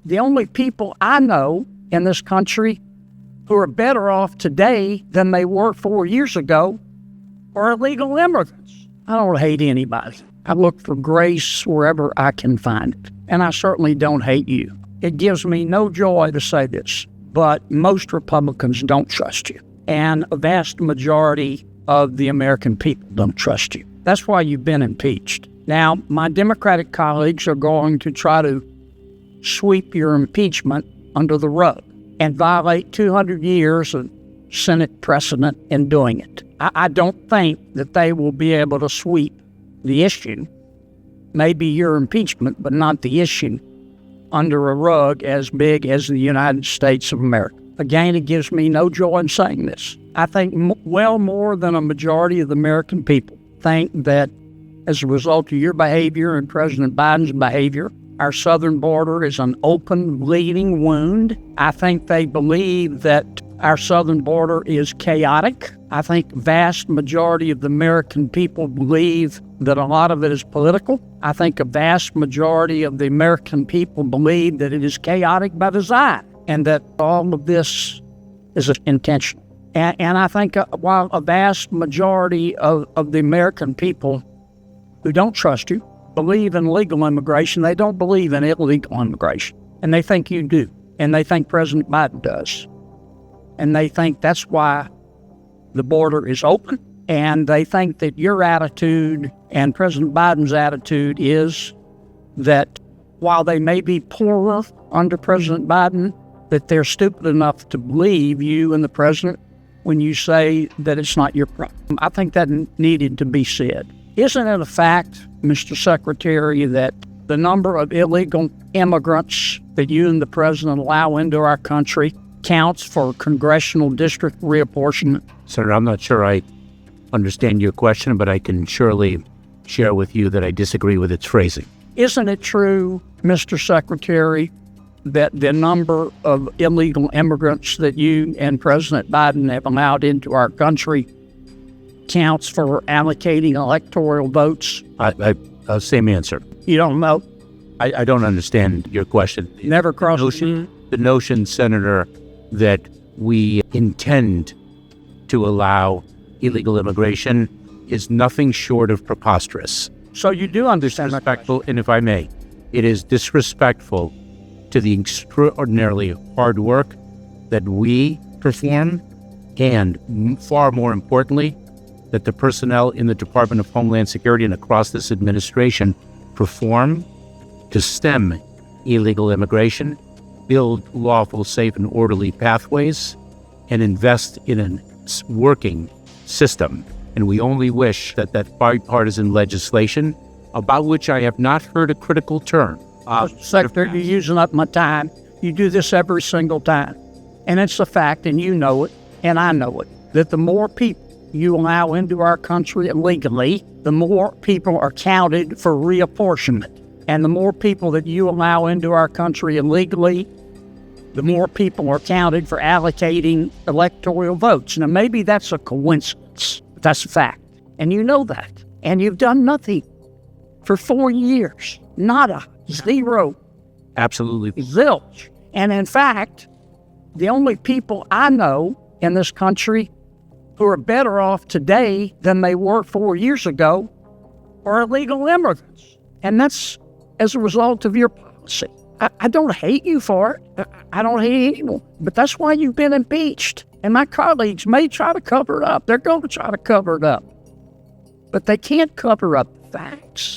The only people I know in this country who are better off today than they were 4 years ago are illegal immigrants. I don't hate anybody. I look for grace wherever I can find it. And I certainly don't hate you. It gives me no joy to say this, but most Republicans don't trust you. And a vast majority of the American people don't trust you. That's why you've been impeached. Now, my Democratic colleagues are going to try to sweep your impeachment under the rug and violate 200 years of Senate precedent in doing it. I don't think that they will be able to sweep the issue, maybe your impeachment, but not the issue, under a rug as big as the United States of America. Again, it gives me no joy in saying this. I think well more than a majority of the American people think that as a result of your behavior and President Biden's behavior, our southern border is an open, bleeding wound. I think they believe that our southern border is chaotic. I think vast majority of the American people believe that a lot of it is political. I think a vast majority of the American people believe that it is chaotic by design and that all of this is intentional. And I think while a vast majority of the American people who don't trust you believe in legal immigration, they don't believe in illegal immigration. And they think you do. And they think President Biden does. And they think that's why the border is open. And they think that your attitude and President Biden's attitude is that while they may be poorer under President Biden, that they're stupid enough to believe you and the president when you say that it's not your problem. I think that needed to be said. Isn't it a fact, Mr. Secretary, that the number of illegal immigrants that you and the president allow into our country counts for congressional district reapportionment? Senator, I'm not sure I understand your question, but I can surely share with you that I disagree with its phrasing. Isn't it true, Mr. Secretary, that the number of illegal immigrants that you and President Biden have allowed into our country counts for allocating electoral votes? Same answer. You don't know? I don't understand your question. Never crossed the notion, Senator, that we intend to allow illegal immigration is nothing short of preposterous. So you do understand that? Disrespectful, and if I may, it is disrespectful to the extraordinarily hard work that we perform, and far more importantly, that the personnel in the Department of Homeland Security and across this administration perform to stem illegal immigration, build lawful, safe, and orderly pathways, and invest in a working system. And we only wish that bipartisan legislation, about which I have not heard a critical term. Secretary, you're using up my time. You do this every single time. And it's a fact, and you know it, and I know it, that the more people you allow into our country illegally, the more people are counted for reapportionment. And the more people that you allow into our country illegally, the more people are counted for allocating electoral votes. Now, maybe that's a coincidence, but that's a fact. And you know that. And you've done nothing for 4 years. Nada. Zero. Absolutely. Zilch. And in fact, the only people I know in this country who are better off today than they were 4 years ago are illegal immigrants. And that's as a result of your policy. I don't hate you for it. I don't hate anyone. But that's why you've been impeached. And my colleagues may try to cover it up. They're going to try to cover it up. But they can't cover up the facts.